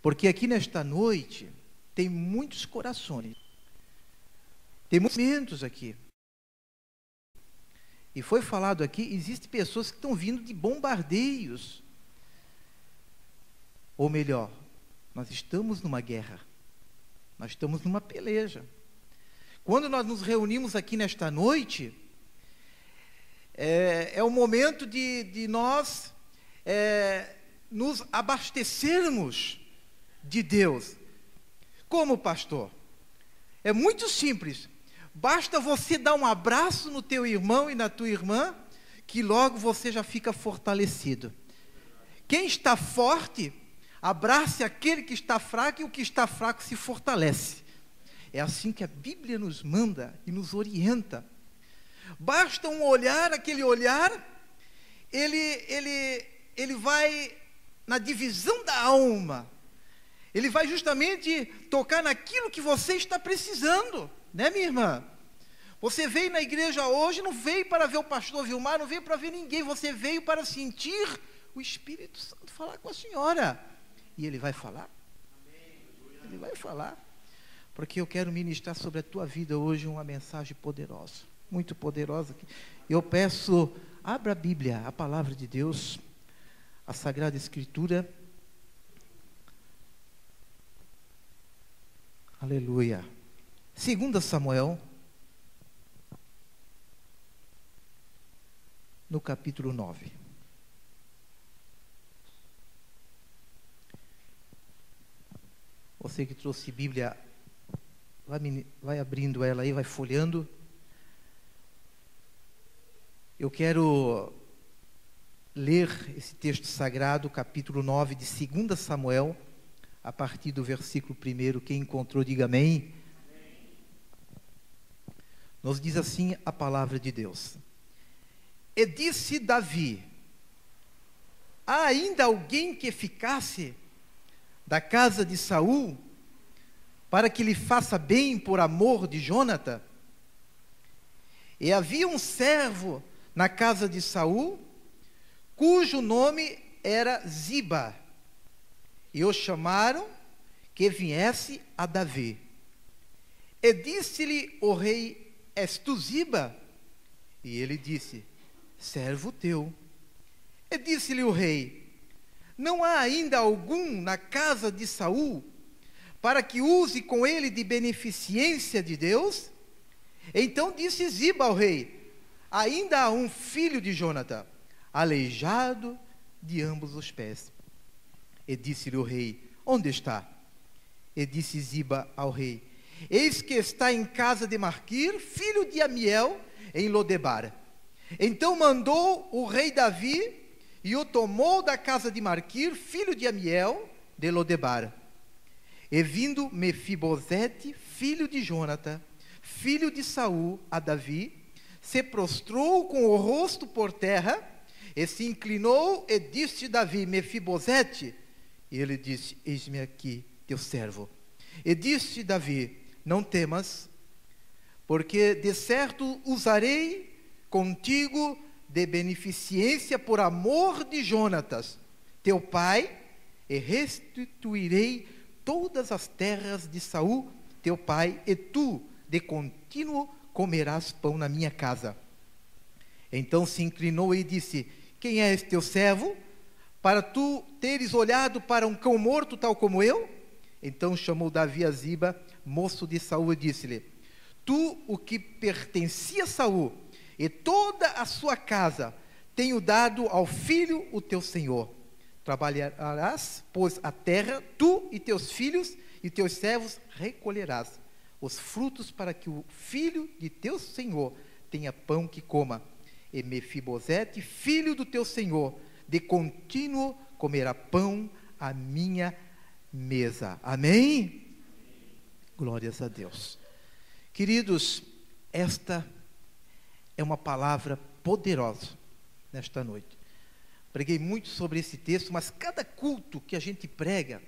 Porque aqui nesta noite tem muitos corações, tem muitos momentos aqui. E foi falado aqui, existem pessoas que estão vindo de bombardeios. Ou melhor, nós estamos numa guerra, nós estamos numa peleja. Quando nós nos reunimos aqui nesta noite, é o momento de nós nos abastecermos de Deus. Como, pastor? É muito simples. Basta você dar um abraço no teu irmão e na tua irmã, que logo você já fica fortalecido. Quem está forte, abrace aquele que está fraco, e o que está fraco se fortalece. É assim que a Bíblia nos manda e nos orienta. Basta um olhar, aquele olhar, ele vai na divisão da alma. Ele vai justamente tocar naquilo que você está precisando, né, minha irmã? Você veio na igreja hoje, não veio para ver o pastor Vilmar, não veio para ver ninguém, você veio para sentir o Espírito Santo falar com a senhora. E ele vai falar. Ele vai falar. Porque eu quero ministrar sobre a tua vida hoje uma mensagem poderosa, muito poderosa. Eu peço, abra a Bíblia, a palavra de Deus, a Sagrada Escritura. Aleluia. 2 Samuel, no capítulo 9. Você que trouxe Bíblia, vai abrindo ela aí, vai folheando. Eu quero ler esse texto sagrado, capítulo 9 de 2 Samuel, a partir do versículo 1. Quem encontrou, diga amém. Nos diz assim a palavra de Deus. E disse Davi: há ainda alguém que ficasse da casa de Saul, para que lhe faça bem por amor de Jônatan? E havia um servo na casa de Saul, cujo nome era Ziba, e o chamaram que viesse a Davi. E disse-lhe o rei: és tu Ziba? E ele disse: servo teu. E disse-lhe o rei: não há ainda algum na casa de Saul, para que use com ele de beneficência de Deus? Então disse Ziba ao rei: ainda há um filho de Jônatan, aleijado de ambos os pés. E disse-lhe o rei: onde está? E disse Ziba ao rei: eis que está em casa de Maquir, filho de Amiel, em Lodebar. Então mandou o rei Davi, e o tomou da casa de Maquir, filho de Amiel, de Lodebar. E vindo Mefibosete, filho de Jônatan, filho de Saul, a Davi, se prostrou com o rosto por terra, e se inclinou, e disse Davi: Mefibosete. E ele disse: eis-me aqui, teu servo. E disse Davi: não temas, porque de certo usarei contigo de beneficência por amor de Jonatas, teu pai, e restituirei todas as terras de Saul, teu pai, e tu de contínuo comerás pão na minha casa. Então se inclinou e disse: quem é este teu servo, para tu teres olhado para um cão morto tal como eu? Então chamou Davi a Ziba, moço de Saul, e disse-lhe: tu, o que pertencia a Saul, e toda a sua casa, tenho dado ao filho o teu senhor. Trabalharás, pois, a terra, tu e teus filhos e teus servos recolherás os frutos, para que o filho de teu senhor tenha pão que coma. E Mefibosete, filho do teu senhor, de contínuo comerá pão à minha mesa. Amém? Glórias a Deus. Queridos, esta é uma palavra poderosa nesta noite. Preguei muito sobre esse texto, mas cada culto que a gente prega,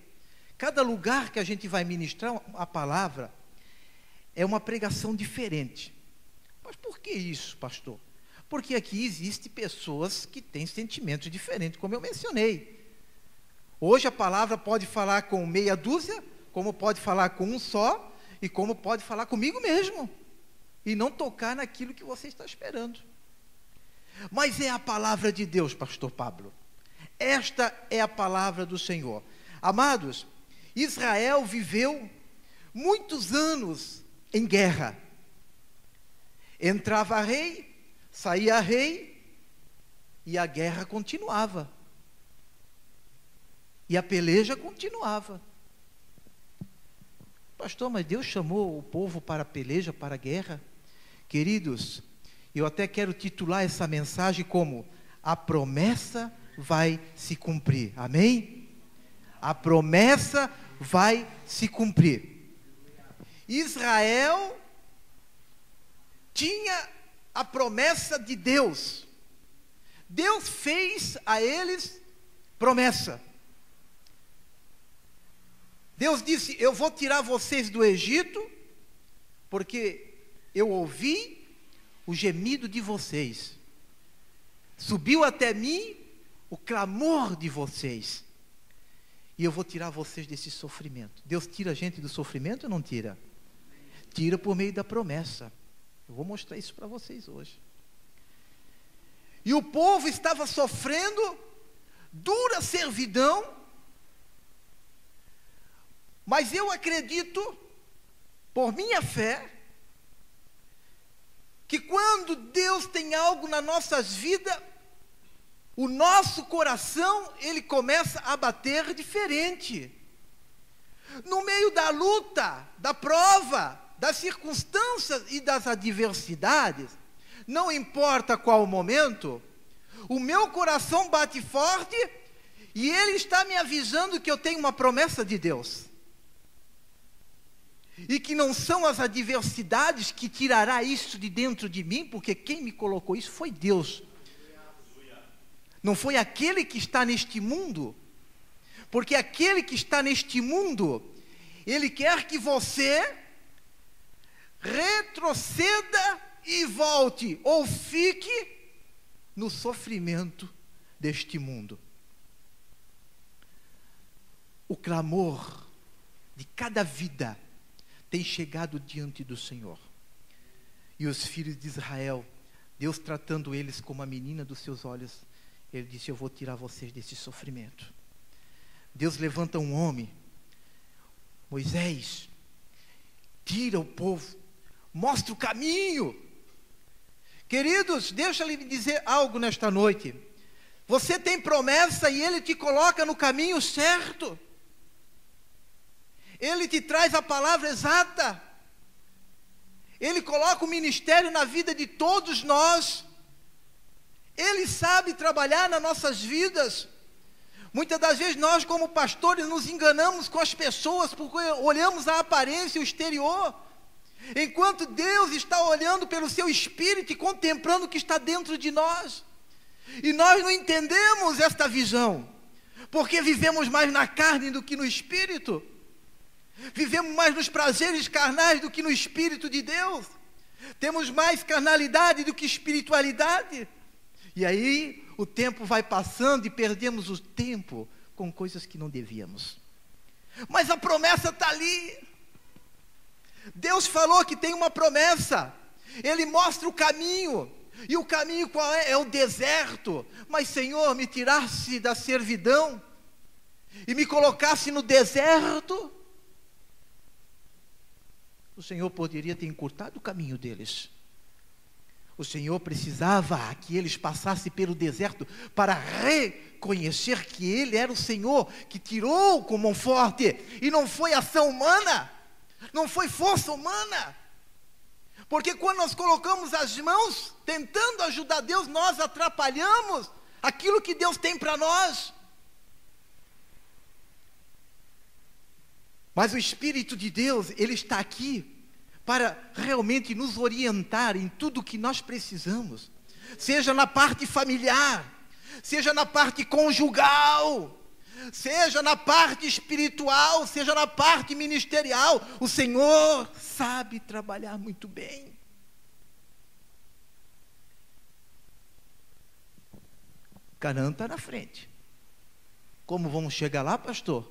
cada lugar que a gente vai ministrar a palavra, é uma pregação diferente. Mas por que isso, pastor? Porque aqui existem pessoas que têm sentimentos diferentes, como eu mencionei. Hoje a palavra pode falar com meia dúzia, como pode falar com um só, e como pode falar comigo mesmo, e não tocar naquilo que você está esperando. Mas é a palavra de Deus, pastor Pablo. Esta é a palavra do Senhor. Amados, Israel viveu muitos anos em guerra. Entrava rei, saía rei, e a guerra continuava. E a peleja continuava. Pastor, mas Deus chamou o povo para a peleja, para a guerra? Queridos, eu até quero titular essa mensagem como: a promessa vai se cumprir. Amém? A promessa vai se cumprir. Israel tinha a promessa de Deus. Deus fez a eles promessa. Deus disse: eu vou tirar vocês do Egito, porque eu ouvi o gemido de vocês. Subiu até mim o clamor de vocês. E eu vou tirar vocês desse sofrimento. Deus tira a gente do sofrimento ou não tira? Tira por meio da promessa. Eu vou mostrar isso para vocês hoje. E o povo estava sofrendo dura servidão. Mas eu acredito, por minha fé, que quando Deus tem algo nas nossas vidas, o nosso coração, ele começa a bater diferente. No meio da luta, da prova, das circunstâncias e das adversidades, não importa qual o momento, o meu coração bate forte e ele está me avisando que eu tenho uma promessa de Deus. E que não são as adversidades que tirará isso de dentro de mim, porque quem me colocou isso foi Deus. Não foi aquele que está neste mundo. Porque aquele que está neste mundo, ele quer que você retroceda e volte, ou fique no sofrimento deste mundo. O clamor de cada vida tem chegado diante do Senhor. E os filhos de Israel, Deus tratando eles como a menina dos seus olhos, ele disse: eu vou tirar vocês desse sofrimento. Deus levanta um homem, Moisés, tira o povo, mostra o caminho. Queridos, deixa eu lhe dizer algo nesta noite. Você tem promessa e ele te coloca no caminho certo. Ele te traz a palavra exata. Ele coloca o ministério na vida de todos nós. Ele sabe trabalhar nas nossas vidas. Muitas das vezes nós, como pastores, nos enganamos com as pessoas, porque olhamos a aparência e o exterior, enquanto Deus está olhando pelo seu espírito e contemplando o que está dentro de nós. E nós não entendemos esta visão, porque vivemos mais na carne do que no espírito. Vivemos mais nos prazeres carnais do que no Espírito de Deus. Temos mais carnalidade do que espiritualidade. E aí o tempo vai passando e perdemos o tempo com coisas que não devíamos. Mas a promessa está ali. Deus falou que tem uma promessa. Ele mostra o caminho. E o caminho qual é? É o deserto. Mas Senhor, me tirasse da servidão e me colocasse no deserto, o Senhor poderia ter encurtado o caminho deles. O Senhor precisava que eles passassem pelo deserto para reconhecer que Ele era o Senhor que tirou com mão forte. E não foi ação humana, não foi força humana. Porque quando nós colocamos as mãos tentando ajudar Deus, nós atrapalhamos aquilo que Deus tem para nós. Mas o Espírito de Deus, Ele está aqui para realmente nos orientar em tudo o que nós precisamos. Seja na parte familiar, seja na parte conjugal, seja na parte espiritual, seja na parte ministerial. O Senhor sabe trabalhar muito bem. Canaã está na frente. Como vamos chegar lá, pastor?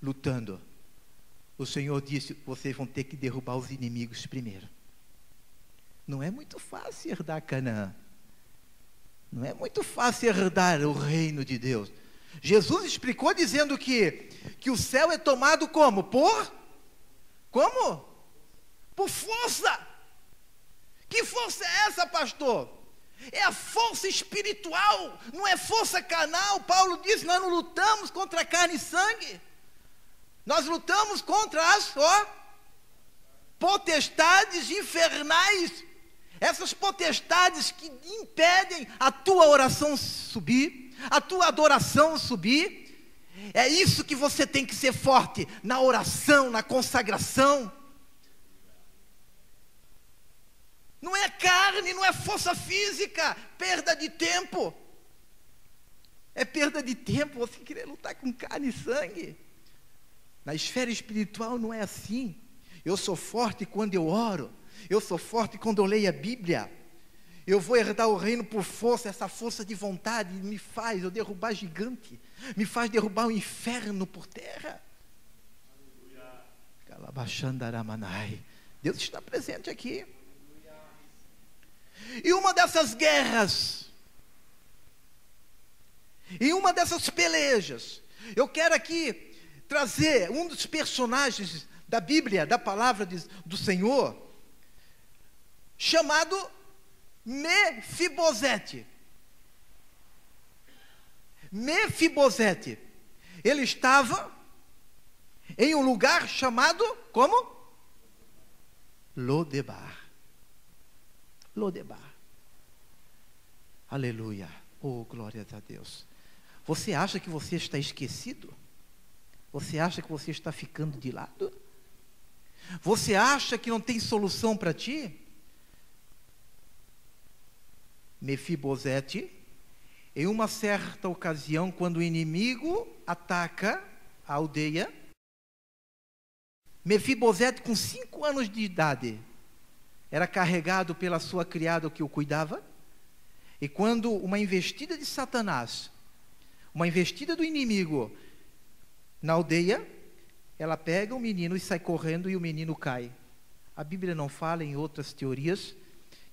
Lutando. O Senhor disse: vocês vão ter que derrubar os inimigos primeiro. Não é muito fácil herdar Canaã. Não é muito fácil herdar o reino de Deus. Jesus explicou dizendo que o céu é tomado como? Como? Por força. Que força é essa, pastor? É a força espiritual, não é força carnal. Paulo diz: nós não lutamos contra carne e sangue. Nós lutamos contra as potestades infernais. Essas potestades que impedem a tua oração subir, a tua adoração subir. É isso que você tem que ser forte, na oração, na consagração. Não é carne, não é força física, perda de tempo. É perda de tempo você querer lutar com carne e sangue. Na esfera espiritual não é assim. Eu sou forte quando eu oro. Eu sou forte quando eu leio a Bíblia. Eu vou herdar o reino por força. Essa força de vontade me faz eu derrubar gigante. Me faz derrubar o inferno por terra. Calabachandaramanai. Deus está presente aqui. E uma dessas guerras, em uma dessas pelejas, eu quero aqui trazer um dos personagens da Bíblia, da palavra do Senhor, chamado Mefibosete. Mefibosete, ele estava em um lugar chamado como? Lodebar. Lodebar. Aleluia. Oh, glória a Deus. Você acha que você está esquecido? Você acha que você está ficando de lado? Você acha que não tem solução para ti? Mefibosete, em uma certa ocasião, quando o inimigo ataca a aldeia, Mefibosete, com 5 anos de idade, era carregado pela sua criada que o cuidava, e quando uma investida de Satanás, uma investida do inimigo na aldeia, ela pega o menino e sai correndo e o menino cai. A Bíblia não fala, em outras teorias,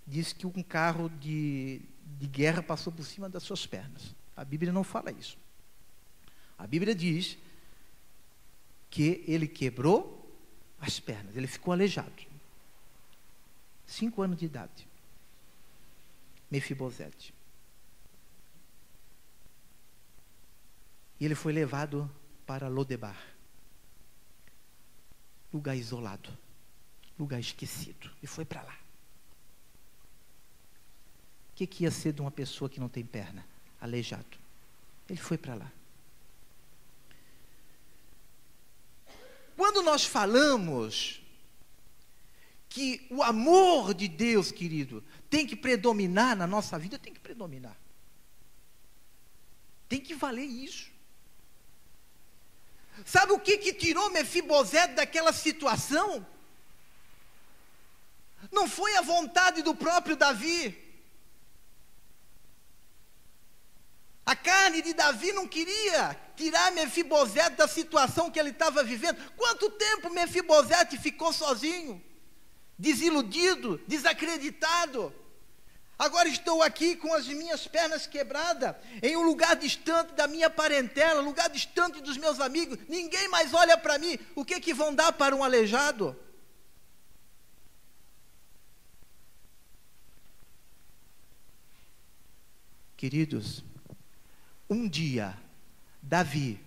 diz que um carro de guerra passou por cima das suas pernas. A Bíblia não fala isso. A Bíblia diz que ele quebrou as pernas, ele ficou aleijado. 5 anos de idade. Mefibosete. E ele foi levado para Lodebar. Lugar isolado. Lugar esquecido. E foi para lá. O que ia ser de uma pessoa que não tem perna? Aleijado. Ele foi para lá. Quando nós falamos que o amor de Deus, querido, tem que predominar na nossa vida, tem que predominar. Tem que valer isso. Sabe o que tirou Mefibosete daquela situação? Não foi a vontade do próprio Davi. A carne de Davi não queria tirar Mefibosete da situação que ele estava vivendo. Quanto tempo Mefibosete ficou sozinho? Desiludido, desacreditado. Agora estou aqui com as minhas pernas quebradas, em um lugar distante da minha parentela, lugar distante dos meus amigos, ninguém mais olha para mim. O que vão dar para um aleijado? Queridos, um dia, Davi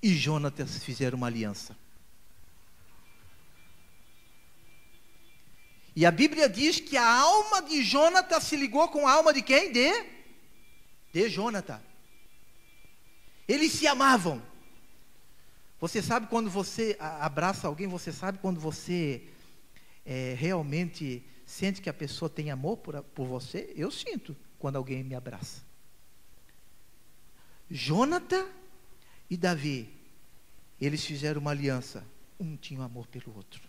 e Jonatas fizeram uma aliança. E a Bíblia diz que a alma de Jonatas se ligou com a alma de quem? De Jonatas. Eles se amavam. Você sabe quando você abraça alguém, você sabe quando você realmente sente que a pessoa tem amor por você? Eu sinto quando alguém me abraça. Jonatas e Davi, eles fizeram uma aliança. Um tinha amor pelo outro.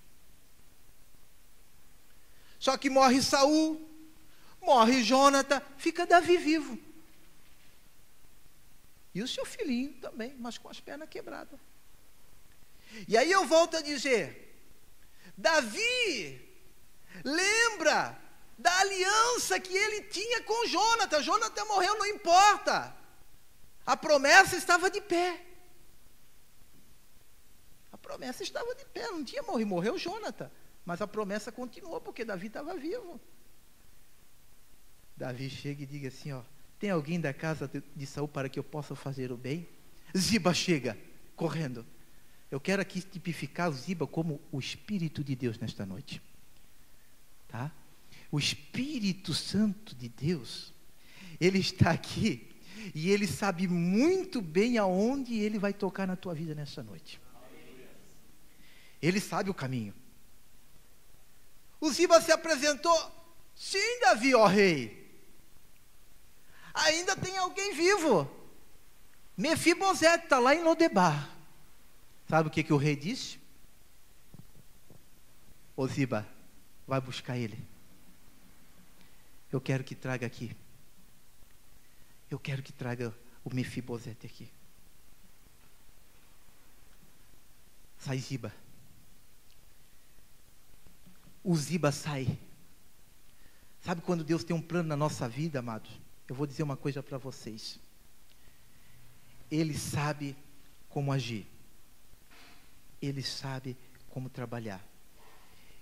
Só que morre Saul, morre Jonatas, fica Davi vivo. E o seu filhinho também, mas com as pernas quebradas. E aí eu volto a dizer, Davi lembra da aliança que ele tinha com Jônatas. Jônatas morreu, não importa. A promessa estava de pé. A promessa estava de pé, não tinha morrido. Morreu Jônatas, mas a promessa continuou, porque Davi estava vivo. Davi chega e diz assim, ó, tem alguém da casa de Saul para que eu possa fazer o bem? Ziba chega, correndo. Eu quero aqui tipificar o Ziba como o Espírito de Deus nesta noite. Tá? O Espírito Santo de Deus, ele está aqui e ele sabe muito bem aonde ele vai tocar na tua vida nessa noite. Ele sabe o caminho. O Ziba se apresentou, sim, Davi, ó rei. Ainda tem alguém vivo. Mefibosete está lá em Lodebar. Sabe o que o rei disse? Ô Ziba, vai buscar ele. Eu quero que traga aqui. Eu quero que traga o Mefibosete aqui. Sai, Ziba. O Ziba sai. Sabe quando Deus tem um plano na nossa vida, amados? Eu vou dizer uma coisa para vocês. Ele sabe como agir. Ele sabe como trabalhar.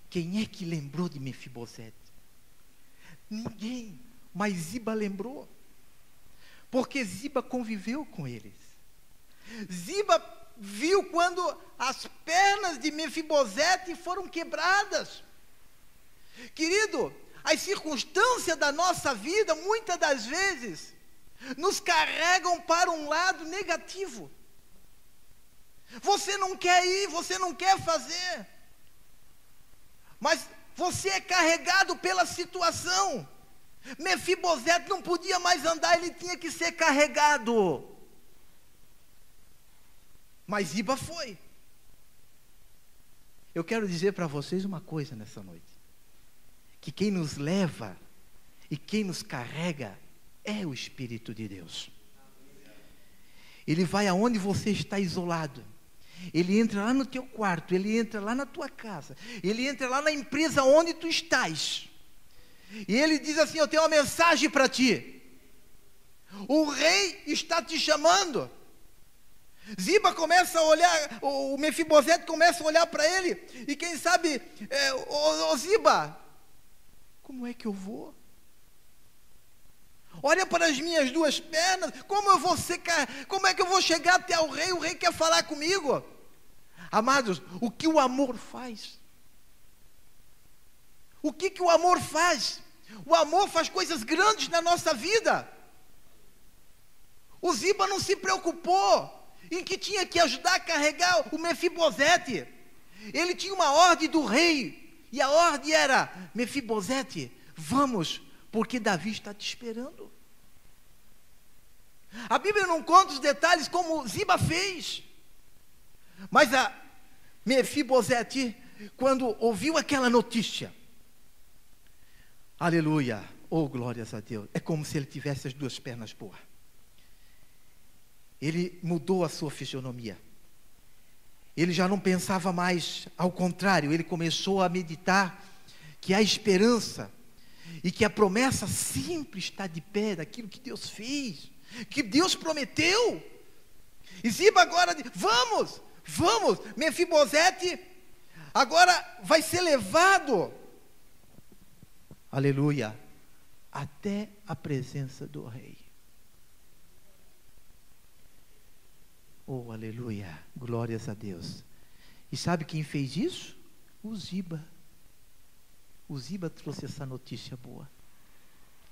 Quem é que lembrou de Mefibosete? Ninguém, mas Ziba lembrou. Porque Ziba conviveu com eles. Ziba viu quando as pernas de Mefibosete foram quebradas. Querido, as circunstâncias da nossa vida, muitas das vezes, nos carregam para um lado negativo. Você não quer ir, você não quer fazer, mas você é carregado pela situação. Mefibosete não podia mais andar, ele tinha que ser carregado. Mas Ziba foi. Eu quero dizer para vocês uma coisa nessa noite. Que quem nos leva e quem nos carrega é o Espírito de Deus. Ele vai aonde você está isolado. Ele entra lá no teu quarto, ele entra lá na tua casa, ele entra lá na empresa onde tu estás. E ele diz assim, eu tenho uma mensagem para ti. O rei está te chamando. Ziba começa a olhar, o Mefibosete começa a olhar para ele, e quem sabe, Ziba, como é que eu vou? Olha para as minhas duas pernas, como é que eu vou chegar até o rei quer falar comigo? Amados, o que o amor faz? O que o amor faz? O amor faz coisas grandes na nossa vida. O Ziba não se preocupou em que tinha que ajudar a carregar o Mefibosete. Ele tinha uma ordem do rei, e a ordem era, Mefibosete, vamos, porque Davi está te esperando. A Bíblia não conta os detalhes como Ziba fez, mas a Mefibosete, quando ouviu aquela notícia, aleluia, oh glórias a Deus, é como se ele tivesse as duas pernas boas. Ele mudou a sua fisionomia. Ele já não pensava mais, ao contrário, ele começou a meditar que há esperança e que a promessa sempre está de pé daquilo que Deus fez, que Deus prometeu. E Ziba agora diz, vamos, Mefibosete agora vai ser levado, aleluia, até a presença do rei. Oh, aleluia, glórias a Deus. E sabe quem fez isso? O Ziba. O Ziba trouxe essa notícia boa.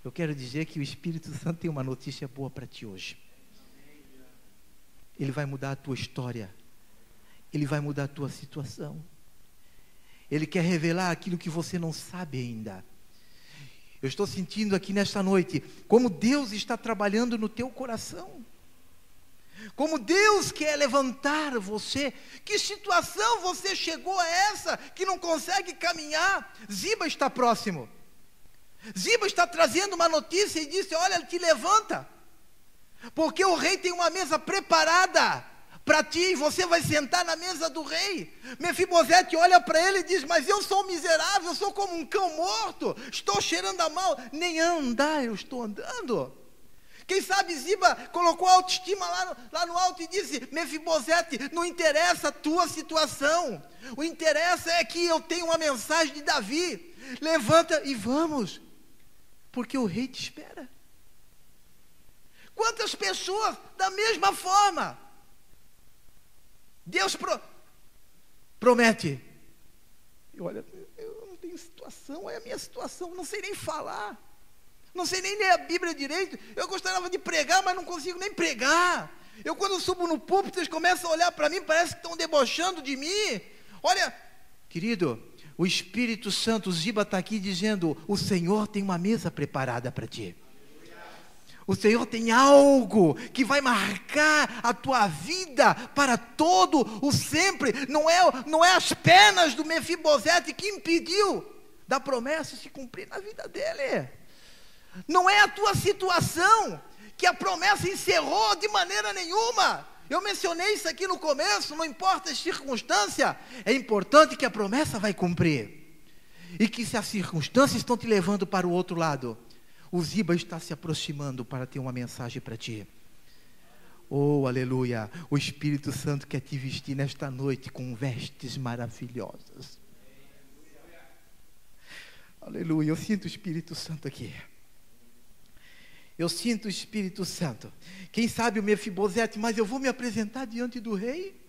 Eu quero dizer que o Espírito Santo tem uma notícia boa para ti hoje. Ele vai mudar a tua história. Ele vai mudar a tua situação. Ele quer revelar aquilo que você não sabe ainda. Eu estou sentindo aqui nesta noite como Deus está trabalhando no teu coração. Como Deus quer levantar você. Que situação você chegou a essa que não consegue caminhar? Ziba está próximo. Ziba está trazendo uma notícia e disse, olha, te levanta. Porque o rei tem uma mesa preparada para ti, e você vai sentar na mesa do rei. Mefibosete olha para ele e diz: mas eu sou miserável, eu sou como um cão morto, estou cheirando a mal, nem andar eu estou andando. Quem sabe Ziba colocou a autoestima lá no alto e disse: Mefibosete, não interessa a tua situação, o interessa é que eu tenho uma mensagem de Davi, levanta e vamos, porque o rei te espera. Quantas pessoas da mesma forma, Deus promete, e olha, eu não tenho situação, é a minha situação, não sei nem falar, não sei nem ler a Bíblia direito, eu gostaria de pregar, mas não consigo nem pregar, eu quando subo no púlpito, eles começam a olhar para mim, parece que estão debochando de mim. Olha, querido, o Espírito Santo, o Ziba está aqui dizendo: o Senhor tem uma mesa preparada para ti. O Senhor tem algo que vai marcar a tua vida para todo o sempre. Não é as penas do Mefibosete que impediu da promessa se cumprir na vida dele. Não é a tua situação que a promessa encerrou de maneira nenhuma. Eu mencionei isso aqui no começo, não importa a circunstância, é importante que a promessa vai cumprir. E que se as circunstâncias estão te levando para o outro lado, o Ziba está se aproximando para ter uma mensagem para ti. Oh, aleluia, o Espírito Santo quer te vestir nesta noite com vestes maravilhosas. Aleluia, eu sinto o Espírito Santo aqui. Eu sinto o Espírito Santo. Quem sabe o Mefibosete: mas eu vou me apresentar diante do rei?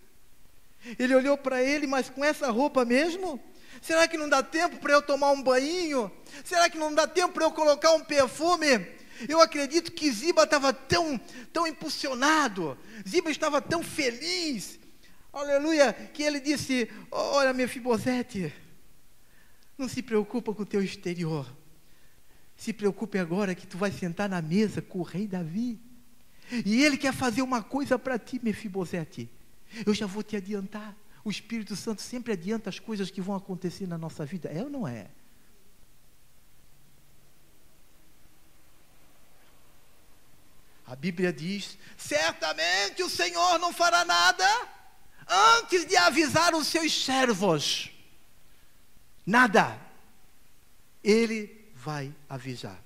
Ele olhou para ele: mas com essa roupa mesmo? Será que não dá tempo para eu tomar um banho? Será que não dá tempo para eu colocar um perfume? Eu acredito que Ziba estava tão impulsionado, Ziba estava tão feliz, aleluia, que ele disse: olha, Mefibosete, não se preocupa com o teu exterior, se preocupe agora que tu vai sentar na mesa com o rei Davi, e ele quer fazer uma coisa para ti, Mefibosete. Eu já vou te adiantar. O Espírito Santo sempre adianta as coisas que vão acontecer na nossa vida, é ou não é? A Bíblia diz: certamente o Senhor não fará nada antes de avisar os seus servos. Nada. Ele vai avisar.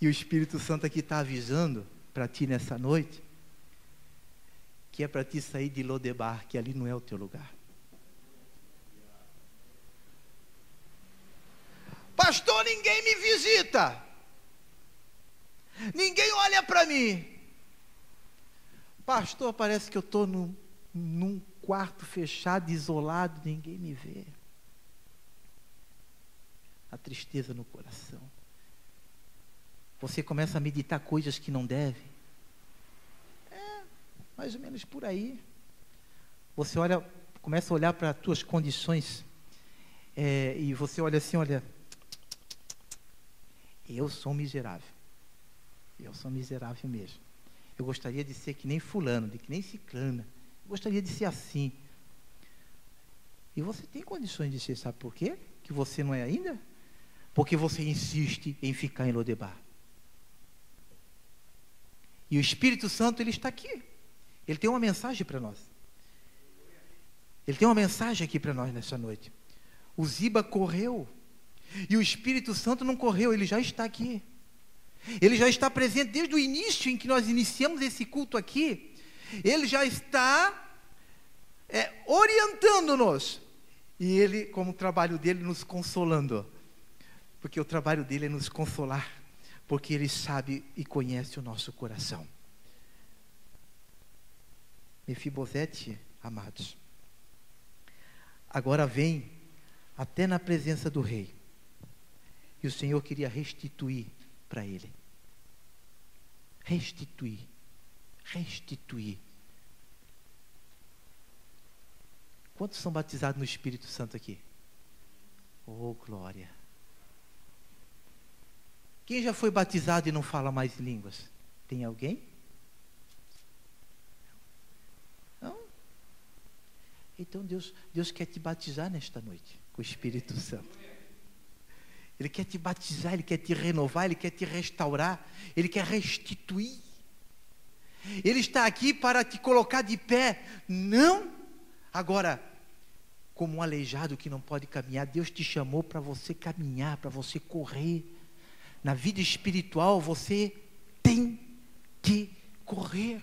E o Espírito Santo aqui está avisando para ti nessa noite, que é para ti sair de Lodebar, que ali não é o teu lugar. Pastor, ninguém me visita, ninguém olha para mim. Pastor, parece que eu estou num quarto fechado, isolado, ninguém me vê. A tristeza no coração. Você começa a meditar coisas que não deve. Mais ou menos por aí. Você começa a olhar para as tuas condições, e você olha assim, olha, eu sou miserável. Eu sou miserável mesmo. Eu gostaria de ser que nem fulano, que nem ciclana. Eu gostaria de ser assim. E você tem condições de ser, sabe por quê? Que você não é ainda? Porque você insiste em ficar em Lodebar. E o Espírito Santo, ele está aqui. Ele tem uma mensagem para nós. Ele tem uma mensagem aqui para nós nessa noite. O Ziba correu, e o Espírito Santo não correu, ele já está aqui. Ele já está presente desde o início em que nós iniciamos esse culto aqui. Ele já está orientando-nos. E ele, como o trabalho dele, nos consolando. Porque o trabalho dele é nos consolar. Porque ele sabe e conhece o nosso coração. Mefibosete, amados, agora vem até na presença do rei, e o Senhor queria restituir para ele. Restituir. Quantos são batizados no Espírito Santo aqui? Oh, glória! Quem já foi batizado e não fala mais línguas? Tem alguém? Então Deus quer te batizar nesta noite com o Espírito Santo. Ele quer te batizar, Ele quer te renovar, Ele quer te restaurar, Ele quer restituir. Ele está aqui para te colocar de pé, não agora como um aleijado que não pode caminhar. Deus te chamou para você caminhar, para você correr. Na vida espiritual você tem que correr.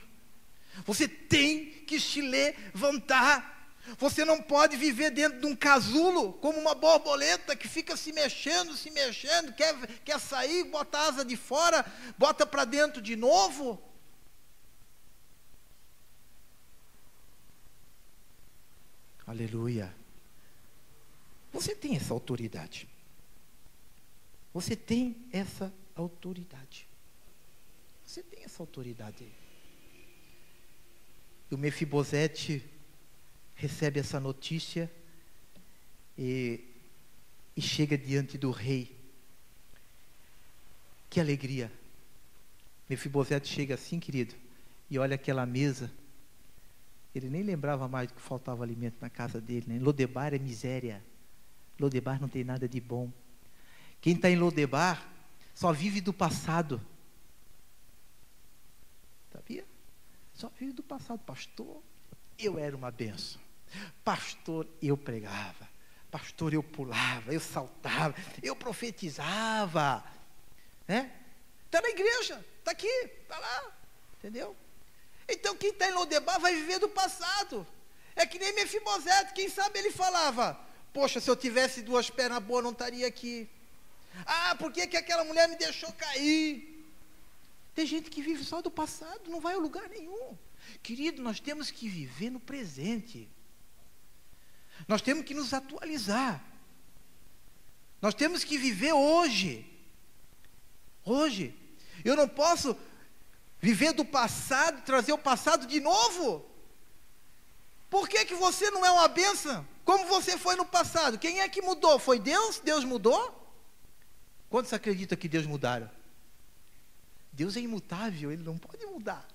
Você tem que se levantar. Você não pode viver dentro de um casulo, como uma borboleta que fica se mexendo, quer sair, bota a asa de fora, bota para dentro de novo. Aleluia. Você tem essa autoridade. Você tem essa autoridade. Você tem essa autoridade. E o Mefibosete recebe essa notícia e chega diante do rei. Que alegria. Mefibosete chega assim, querido, e olha aquela mesa. Ele nem lembrava mais do que faltava alimento na casa dele, né? Lodebar é miséria. Lodebar não tem nada de bom. Quem está em Lodebar só vive do passado. Sabia? Só vive do passado. Pastor, eu era uma bênção. Pastor, eu pregava. Pastor, eu pulava, eu saltava, eu profetizava. Né? Está na igreja, está aqui, está lá. Entendeu? Então quem está em Lodebar vai viver do passado. É que nem Mefibosete, quem sabe ele falava: poxa, se eu tivesse duas pernas boas, não estaria aqui. Ah, por que aquela mulher me deixou cair? Tem gente que vive só do passado, não vai a lugar nenhum. Querido, nós temos que viver no presente. Nós temos que nos atualizar. Nós temos que viver hoje. Hoje. Eu não posso viver do passado, trazer o passado de novo. Por que você não é uma bênção? Como você foi no passado? Quem é que mudou? Foi Deus? Deus mudou? Quantos acreditam que Deus mudaram? Deus é imutável, Ele não pode mudar.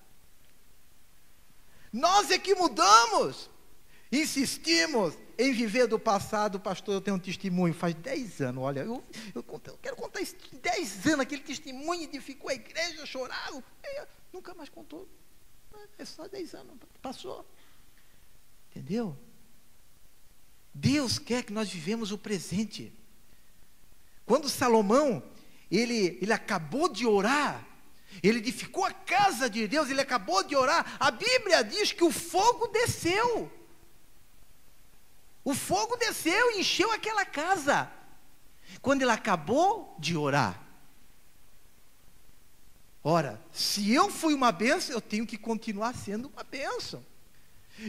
Nós é que mudamos. Insistimos em viver do passado. Pastor, eu tenho um testemunho, faz 10 anos, olha, eu quero contar isso, 10 anos, aquele testemunho, edificou a igreja, choraram, nunca mais contou, é só 10 anos, passou, entendeu? Deus quer que nós vivemos o presente. Quando Salomão, ele acabou de orar, ele edificou a casa de Deus, ele acabou de orar, a Bíblia diz que o fogo desceu. O fogo desceu e encheu aquela casa. Quando ele acabou de orar. Ora, se eu fui uma bênção, eu tenho que continuar sendo uma bênção.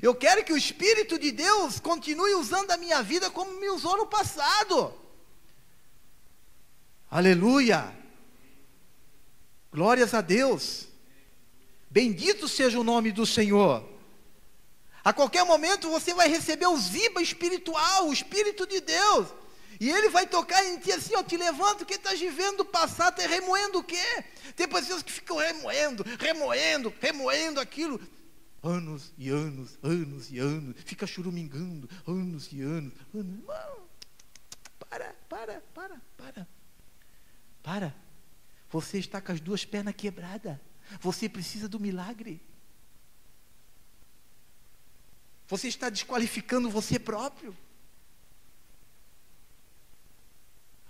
Eu quero que o Espírito de Deus continue usando a minha vida como me usou no passado. Aleluia. Glórias a Deus. Bendito seja o nome do Senhor. A qualquer momento você vai receber o ziba espiritual, o Espírito de Deus. E Ele vai tocar em ti assim, ó, te levanta, o que estás vivendo do passado, está remoendo o quê? Tem pessoas que ficam remoendo aquilo. Anos e anos, fica churumingando, anos e anos. Irmão, para. Você está com as duas pernas quebradas. Você precisa do milagre. Você está desqualificando você próprio.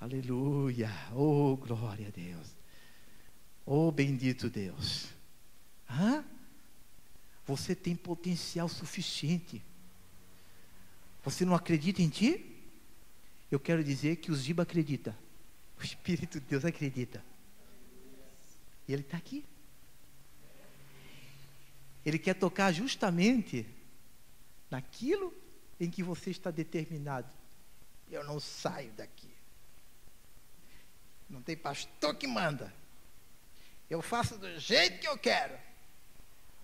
Aleluia. Oh, glória a Deus. Oh, bendito Deus. Você tem potencial suficiente. Você não acredita em ti? Eu quero dizer que o Ziba acredita. O Espírito de Deus acredita. E Ele está aqui. Ele quer tocar justamente naquilo em que você está determinado. Eu não saio daqui. Não tem pastor que manda. Eu faço do jeito que eu quero.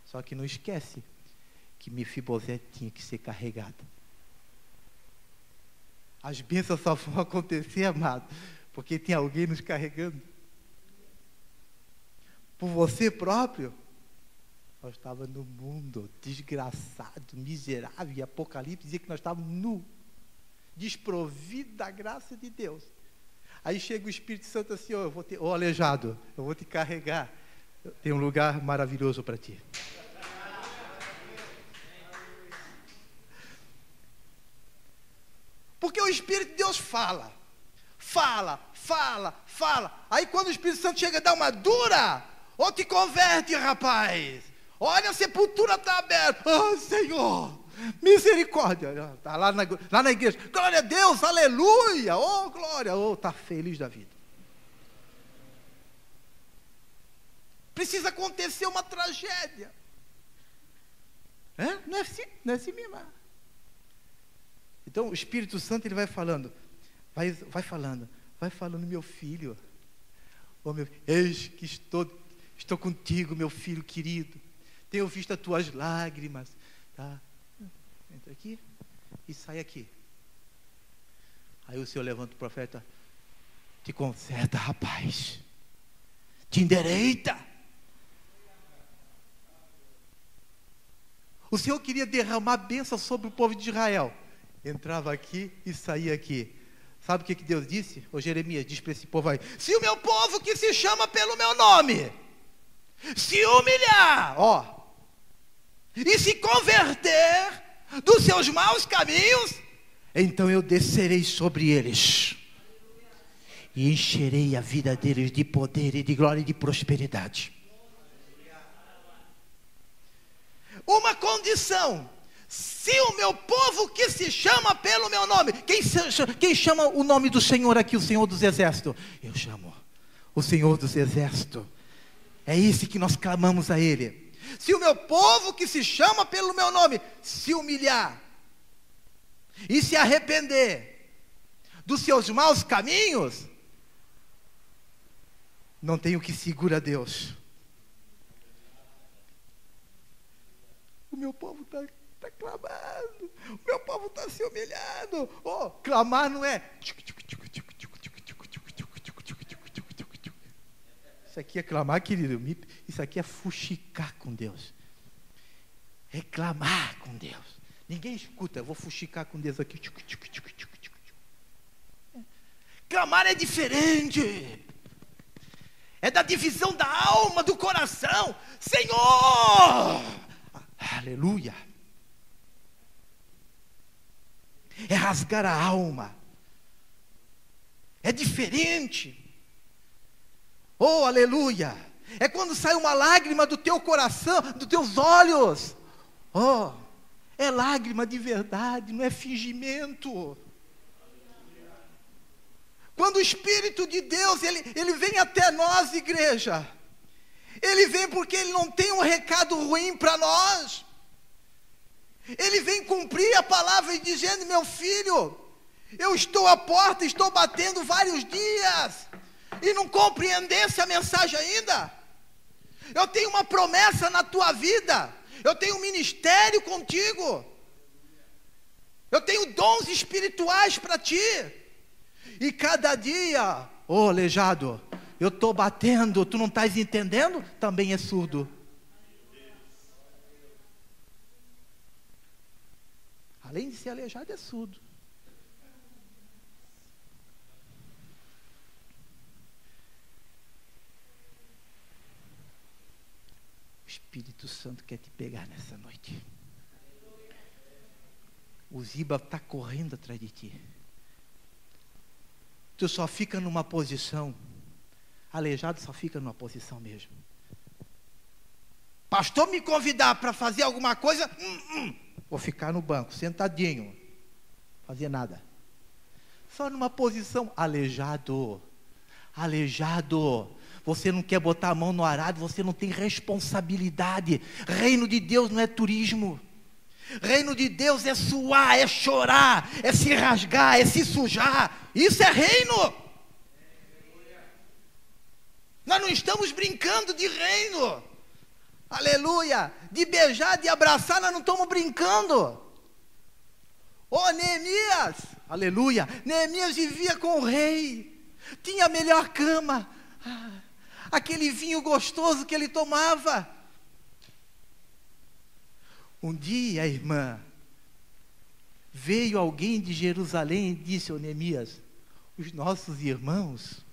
Só que não esquece que Mefibosete tinha que ser carregado. As bênçãos só vão acontecer, amado, porque tem alguém nos carregando. Por você próprio, nós estávamos no mundo desgraçado, miserável, e Apocalipse dizia que nós estávamos nus, desprovidos da graça de Deus. Aí chega o Espírito Santo assim, ó, aleijado, eu vou te carregar. Tem um lugar maravilhoso para ti. Porque o Espírito de Deus fala. Aí quando o Espírito Santo chega, dá uma dura. Ou te converte, rapaz. Olha, a sepultura está aberta. Oh, Senhor, misericórdia. Está lá na igreja. Glória a Deus, aleluia. Oh, glória. Oh, está feliz da vida. Precisa acontecer uma tragédia. Não é assim mesmo. Então o Espírito Santo ele vai falando, vai falando, meu filho, eis que estou contigo, meu filho querido, tenho visto as tuas lágrimas, tá? Entra aqui e sai aqui. Aí o Senhor levanta o profeta, te conserta, rapaz, te endireita. O Senhor queria derramar bênção sobre o povo de Israel. Entrava aqui e saía aqui. Sabe o que Deus disse? Ô Jeremias, diz para esse povo aí: se o meu povo que se chama pelo meu nome se humilhar, e se converter dos seus maus caminhos, então eu descerei sobre eles e encherei a vida deles de poder e de glória e de prosperidade. Uma condição: se o meu povo que se chama pelo meu nome, quem chama o nome do Senhor aqui, o Senhor dos Exércitos? Eu chamo o Senhor dos Exércitos. É esse que nós clamamos a Ele. Se o meu povo que se chama pelo meu nome se humilhar e se arrepender dos seus maus caminhos, não tem o que segura Deus. O meu povo está clamando, o meu povo está se humilhando. Clamar não é. Isso aqui é clamar, querido. Isso aqui é fuxicar com Deus. É clamar com Deus. Ninguém escuta, eu vou fuxicar com Deus aqui. Clamar é diferente. É da divisão da alma, do coração. Senhor! Aleluia. É rasgar a alma. É diferente. Oh, aleluia. É quando sai uma lágrima do teu coração, dos teus olhos. É lágrima de verdade, não é fingimento. Quando o Espírito de Deus, ele vem até nós, igreja, ele vem porque ele não tem um recado ruim para nós. Ele vem cumprir a palavra e dizendo: meu filho, eu estou à porta, estou batendo vários dias, e não compreendesse a mensagem ainda. Eu tenho uma promessa na tua vida, eu tenho um ministério contigo, eu tenho dons espirituais para ti, e cada dia, aleijado, eu estou batendo, tu não estás entendendo? Também é surdo. Além de ser aleijado, é surdo. O Espírito Santo quer te pegar nessa noite. O Ziba está correndo atrás de ti. Tu só fica numa posição. Aleijado só fica numa posição mesmo. Pastor me convidar para fazer alguma coisa, vou ficar no banco, sentadinho, fazer nada. Só numa posição. Aleijado. Você não quer botar a mão no arado, você não tem responsabilidade. Reino de Deus não é turismo. Reino de Deus é suar, é chorar, é se rasgar, é se sujar. Isso é reino. Nós não estamos brincando de reino. Aleluia. De beijar, de abraçar, nós não estamos brincando. Neemias, aleluia. Neemias vivia com o rei, tinha a melhor cama, aquele vinho gostoso que ele tomava. Um dia, irmã, veio alguém de Jerusalém e disse: Neemias, os nossos irmãos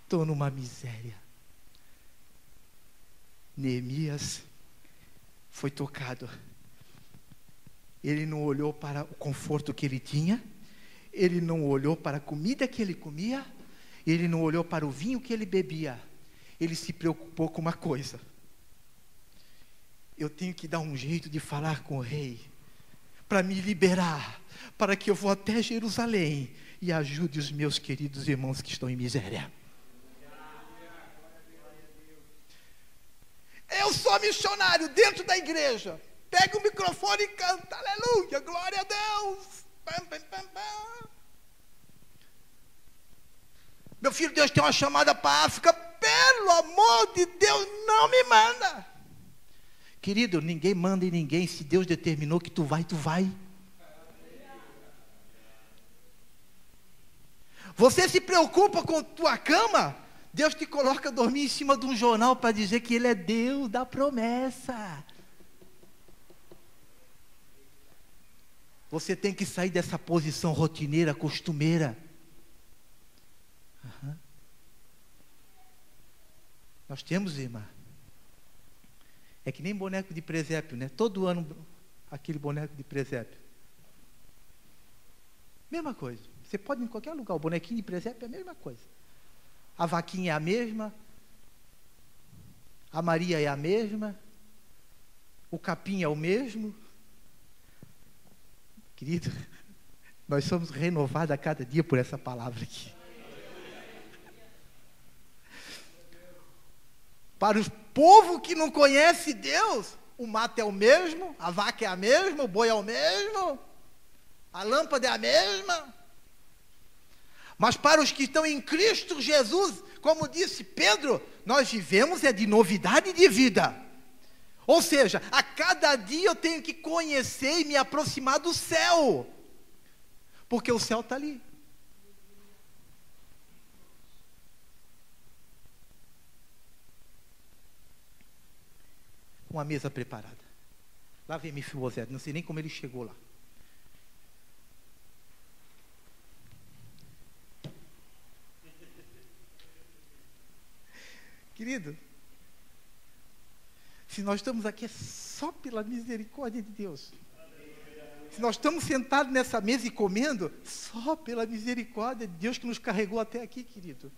estão numa miséria. Neemias foi tocado. Ele não olhou para o conforto que ele tinha, ele não olhou para a comida que ele comia, ele não olhou para o vinho que ele bebia. Ele se preocupou com uma coisa: eu tenho que dar um jeito de falar com o rei, para me liberar, para que eu vou até Jerusalém e ajude os meus queridos irmãos que estão em miséria. Eu sou missionário dentro da igreja. Pega o microfone e canta, aleluia, glória a Deus. Pam, pam, pam, pam. Meu filho, Deus tem uma chamada para a África. Pelo amor de Deus, não me manda. Querido, ninguém manda em ninguém. Se Deus determinou que tu vai, tu vai. Você se preocupa com tua cama? Deus te coloca a dormir em cima de um jornal para dizer que Ele é Deus da promessa. Você tem que sair dessa posição rotineira, costumeira. Nós temos, irmã, é que nem boneco de presépio, né? Todo ano aquele boneco de presépio. Mesma coisa. Você pode ir em qualquer lugar, o bonequinho de presépio é a mesma coisa. A vaquinha é a mesma, a Maria é a mesma, o capim é o mesmo. Querido, nós somos renovados a cada dia por essa palavra aqui. Para o povo que não conhece Deus, o mato é o mesmo, a vaca é a mesma, o boi é o mesmo, a lâmpada é a mesma. Mas para os que estão em Cristo Jesus, como disse Pedro, nós vivemos de novidade de vida. Ou seja, a cada dia eu tenho que conhecer e me aproximar do céu, porque o céu está ali. Uma mesa preparada. Lá vem Mefibosete, não sei nem como ele chegou lá. Querido, se nós estamos aqui é só pela misericórdia de Deus. Se nós estamos sentados nessa mesa e comendo, só pela misericórdia de Deus que nos carregou até aqui, querido.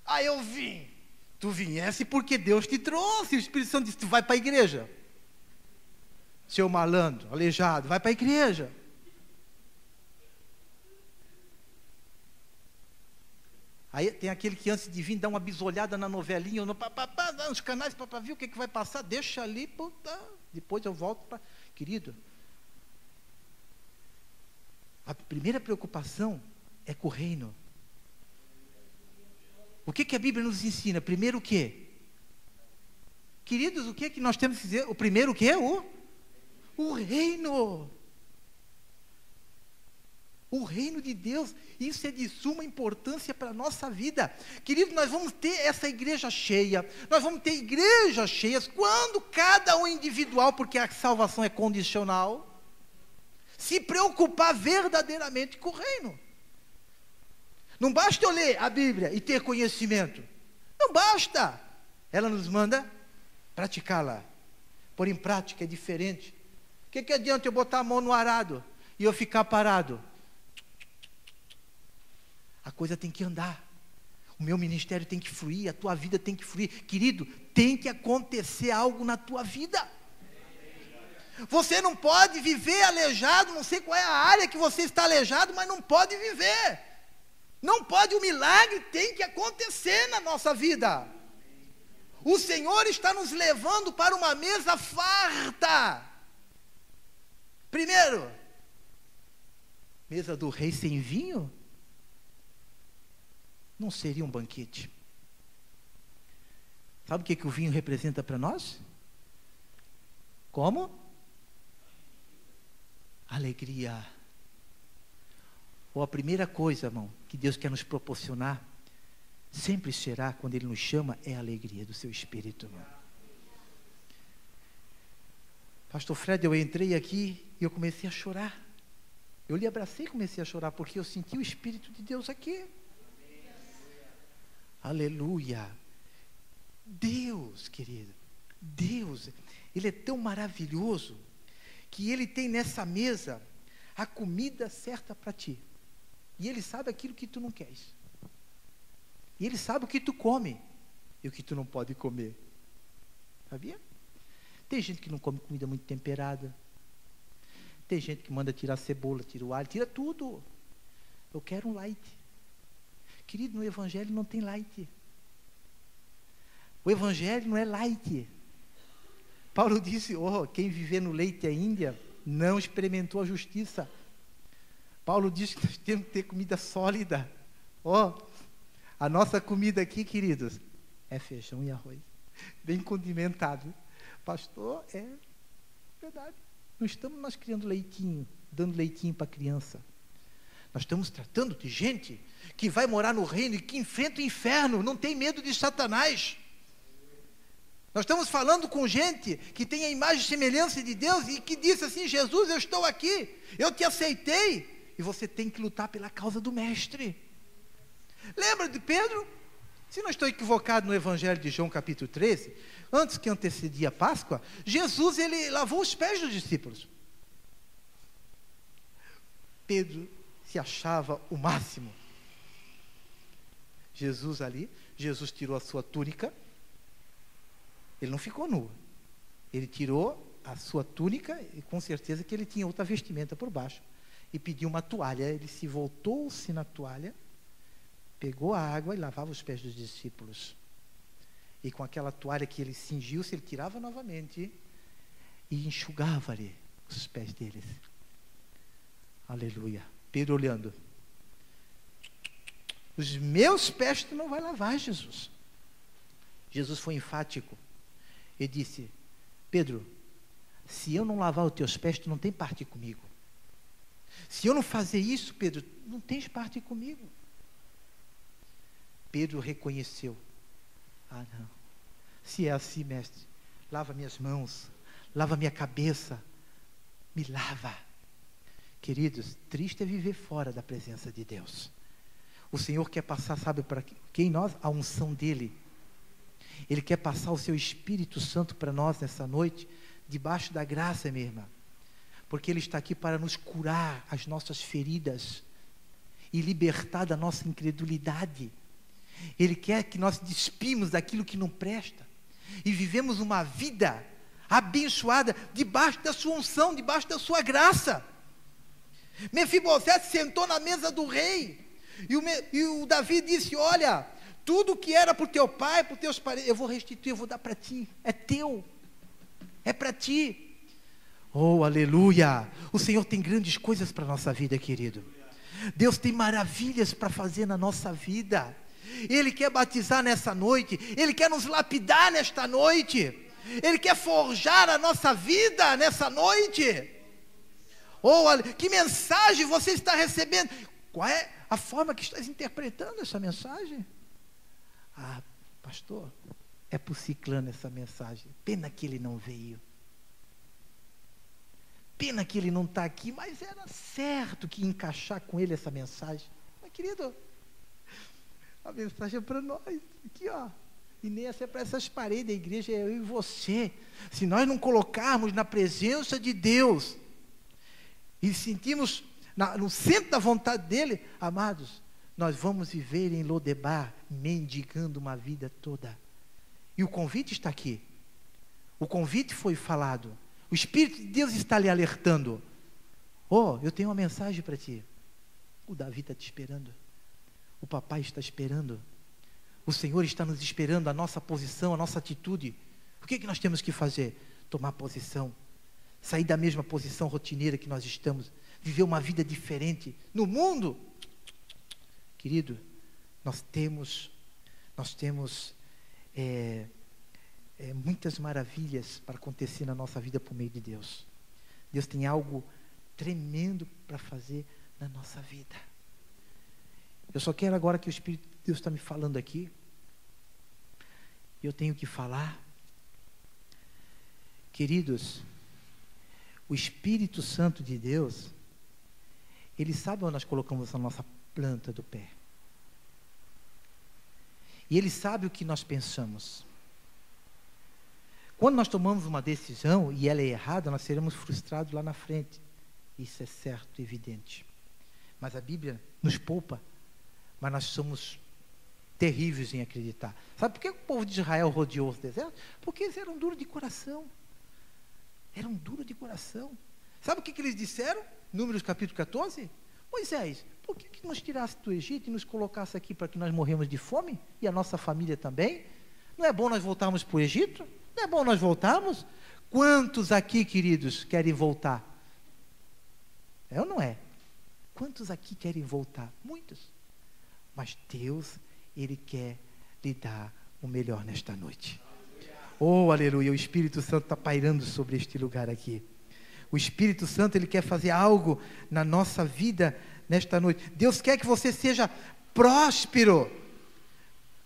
Aí eu vim. Tu viesse porque Deus te trouxe. O Espírito Santo disse, tu vai para a igreja. Seu malandro, aleijado, vai para a igreja. Aí tem aquele que antes de vir dá uma bisolhada na novelinha, nos canais, para ver o que vai passar, deixa ali, puta, depois eu volto para... Querido, a primeira preocupação é com o reino. O que a Bíblia nos ensina? Primeiro o quê? Queridos, o que nós temos que dizer? O primeiro o quê? O reino. O reino de Deus, isso é de suma importância para a nossa vida. Querido, nós vamos ter essa igreja cheia, nós vamos ter igrejas cheias, quando cada um individual, porque a salvação é condicional, se preocupar verdadeiramente com o reino. Não basta eu ler a Bíblia e ter conhecimento, não basta, ela nos manda praticá-la, pôr em prática é diferente. O que adianta eu botar a mão no arado e eu ficar parado? A coisa tem que andar, o meu ministério tem que fluir, a tua vida tem que fluir. Querido, tem que acontecer algo na tua vida. Você não pode viver aleijado, não sei qual é a área que você está aleijado, mas não pode viver. Não pode, o milagre tem que acontecer na nossa vida. O Senhor está nos levando para uma mesa farta. Primeiro, mesa do rei sem vinho? Não seria um banquete. Sabe o que o vinho representa para nós? Como? Alegria. Ou a primeira coisa, irmão, que Deus quer nos proporcionar, sempre será, quando Ele nos chama, é a alegria do seu Espírito, irmão. Pastor Fred, eu entrei aqui e eu comecei a chorar. Eu lhe abracei e comecei a chorar, porque eu senti o Espírito de Deus aqui. Aleluia. Deus, querido, Deus, Ele é tão maravilhoso, que Ele tem nessa mesa a comida certa para ti. E Ele sabe aquilo que tu não queres. E Ele sabe o que tu come e o que tu não pode comer. Sabia? Tem gente que não come comida muito temperada. Tem gente que manda tirar a cebola, tira o alho, tira tudo. Eu quero um light. Querido, no Evangelho não tem light. O Evangelho não é light. Paulo disse, quem viver no leite ainda não experimentou a justiça. Paulo diz que nós temos que ter comida sólida. A nossa comida aqui, queridos, é feijão e arroz, bem condimentado. Pastor, é verdade. Não estamos nós criando leitinho, dando leitinho para a criança. Nós estamos tratando de gente que vai morar no reino e que enfrenta o inferno, não tem medo de Satanás. Nós estamos falando com gente que tem a imagem e semelhança de Deus e que disse assim, Jesus, eu estou aqui, eu te aceitei, e você tem que lutar pela causa do Mestre. Lembra de Pedro? Se não estou equivocado, no Evangelho de João capítulo 13, antes que antecedia a Páscoa, Jesus, ele lavou os pés dos discípulos. Pedro se achava o máximo. Jesus tirou a sua túnica. Ele não ficou nu. Ele tirou a sua túnica, e com certeza que ele tinha outra vestimenta por baixo. E pediu uma toalha. Ele se voltou-se na toalha, pegou a água e lavava os pés dos discípulos. E com aquela toalha que ele cingiu-se, ele tirava novamente e enxugava-lhe os pés deles. Aleluia. Pedro olhando. Os meus pés tu não vai lavar, Jesus. Jesus foi enfático. Ele disse, Pedro, se eu não lavar os teus pés, tu não tem parte comigo. Se eu não fazer isso, Pedro, não tens parte comigo. Pedro reconheceu. Não. Se é assim, mestre, lava minhas mãos, lava minha cabeça, me lava. Queridos, triste é viver fora da presença de Deus. O Senhor quer passar, sabe para quem nós? A unção dEle. Ele quer passar o seu Espírito Santo para nós nessa noite, debaixo da graça, minha irmã. Porque Ele está aqui para nos curar as nossas feridas e libertar da nossa incredulidade. Ele quer que nós despimos daquilo que não presta e vivemos uma vida abençoada debaixo da sua unção, debaixo da sua graça. Mefibosete sentou na mesa do rei e o Davi disse, olha, tudo que era para o teu pai, para os teus parentes, eu vou restituir, eu vou dar para ti, é teu, é para ti. Oh, aleluia. O Senhor tem grandes coisas para a nossa vida, querido. Deus tem maravilhas para fazer na nossa vida. Ele quer batizar nessa noite, Ele quer nos lapidar nesta noite, Ele quer forjar a nossa vida nessa noite. Oh, que mensagem você está recebendo? Qual é a forma que estás interpretando essa mensagem? Pastor, é para o ciclano essa mensagem. Pena que ele não veio. Pena que ele não está aqui, mas era certo que ia encaixar com ele essa mensagem. Mas, querido, a mensagem é para nós, aqui ó, e nem essa é para essas paredes da igreja, é eu e você. Se nós não colocarmos na presença de Deus, e sentirmos no centro da vontade dEle, amados, nós vamos viver em Lodebar, mendigando uma vida toda. E o convite está aqui, o convite foi falado, o Espírito de Deus está lhe alertando. Eu tenho uma mensagem para ti. O Davi está te esperando. O papai está esperando. O Senhor está nos esperando, a nossa posição, a nossa atitude. O que nós temos que fazer? Tomar posição. Sair da mesma posição rotineira que nós estamos. Viver uma vida diferente. No mundo, querido, nós temos muitas maravilhas para acontecer na nossa vida por meio de Deus. Deus tem algo tremendo para fazer na nossa vida. Eu só quero agora que o Espírito de Deus está me falando aqui. Eu tenho que falar. Queridos, o Espírito Santo de Deus, Ele sabe onde nós colocamos a nossa planta do pé. E Ele sabe o que nós pensamos. Quando nós tomamos uma decisão e ela é errada, nós seremos frustrados lá na frente. Isso é certo, evidente. Mas a Bíblia nos poupa, mas nós somos terríveis em acreditar. Sabe por que o povo de Israel rodeou os desertos? Porque eles eram duros de coração. Eram duros de coração. Sabe o que eles disseram? Números capítulo 14. Moisés, por que nos tirasse do Egito e nos colocasse aqui para que nós morremos de fome? E a nossa família também? Não é bom nós voltarmos para o Egito? Não é bom nós voltarmos? Quantos aqui, queridos, querem voltar? É ou não é? Quantos aqui querem voltar? Muitos. Mas Deus, Ele quer lhe dar o melhor nesta noite. Oh, aleluia, o Espírito Santo está pairando sobre este lugar aqui. O Espírito Santo, Ele quer fazer algo na nossa vida nesta noite. Deus quer que você seja próspero.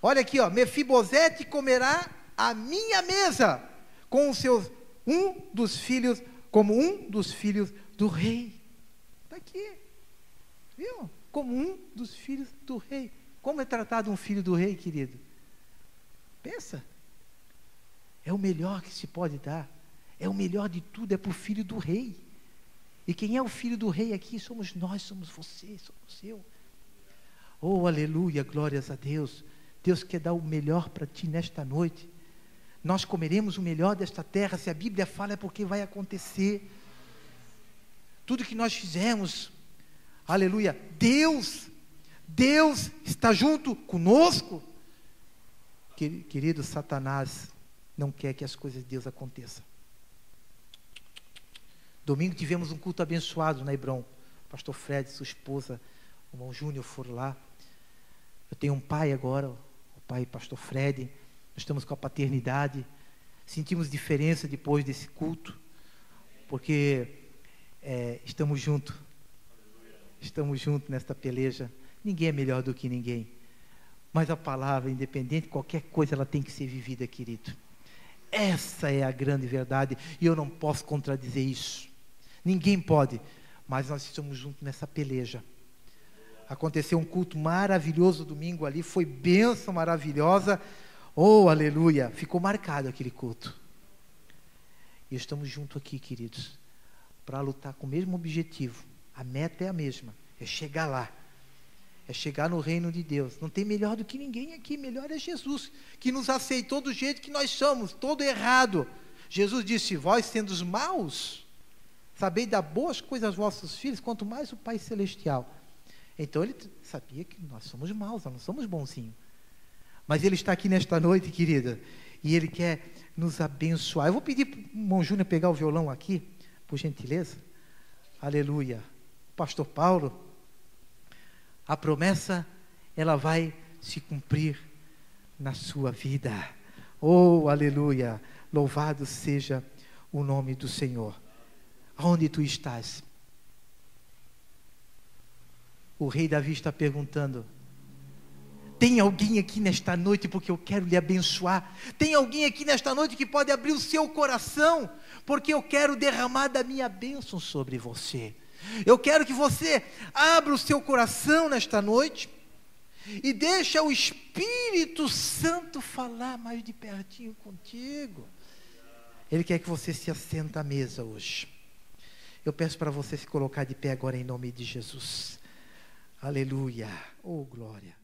Olha aqui, ó, Mefibosete comerá a minha mesa com os seus, como um dos filhos do rei. Está aqui, viu? Como um dos filhos do rei. Como é tratado um filho do rei, querido? Pensa. É o melhor que se pode dar. É o melhor de tudo, é para o filho do rei. E quem é o filho do rei aqui? Somos nós, somos você, somos eu. Oh, aleluia, glórias a Deus. Deus quer dar o melhor para ti nesta noite. Nós comeremos o melhor desta terra. Se a Bíblia fala, é porque vai acontecer. Tudo que nós fizemos, aleluia, Deus está junto conosco. Querido, Satanás não quer que as coisas de Deus aconteçam. Domingo tivemos um culto abençoado na Hebron. Pastor Fred, sua esposa, o irmão Júnior foram lá. Eu tenho um pai agora, o pai Pastor Fred. Nós estamos com a paternidade. Sentimos diferença depois desse culto, porque estamos juntos. Estamos juntos nesta peleja. Ninguém é melhor do que ninguém. Mas a palavra, independente de qualquer coisa, ela tem que ser vivida, querido. Essa é a grande verdade. E eu não posso contradizer isso. Ninguém pode. Mas nós estamos juntos nessa peleja. Aconteceu um culto maravilhoso domingo ali. Foi bênção maravilhosa. Oh, aleluia. Ficou marcado aquele culto. E estamos juntos aqui, queridos, para lutar com o mesmo objetivo. A meta é a mesma. É chegar lá. É chegar no reino de Deus. Não tem melhor do que ninguém aqui. Melhor é Jesus, que nos aceitou do jeito que nós somos, todo errado. Jesus disse: vós sendo os maus, sabeis dar boas coisas aos vossos filhos, quanto mais o Pai Celestial. Então Ele sabia que nós somos maus, nós não somos bonzinhos. Mas Ele está aqui nesta noite, querida, e Ele quer nos abençoar. Eu vou pedir para o irmão Júnior pegar o violão aqui, por gentileza. Aleluia. Pastor Paulo, a promessa, ela vai se cumprir na sua vida. Oh, aleluia. Louvado seja o nome do Senhor. Aonde tu estás? O rei Davi está perguntando: tem alguém aqui nesta noite, porque eu quero lhe abençoar? Tem alguém aqui nesta noite que pode abrir o seu coração, porque eu quero derramar da minha bênção sobre você. Eu quero que você abra o seu coração nesta noite e deixe o Espírito Santo falar mais de pertinho contigo. Ele quer que você se assenta à mesa hoje. Eu peço para você se colocar de pé agora em nome de Jesus. Aleluia. Oh, glória.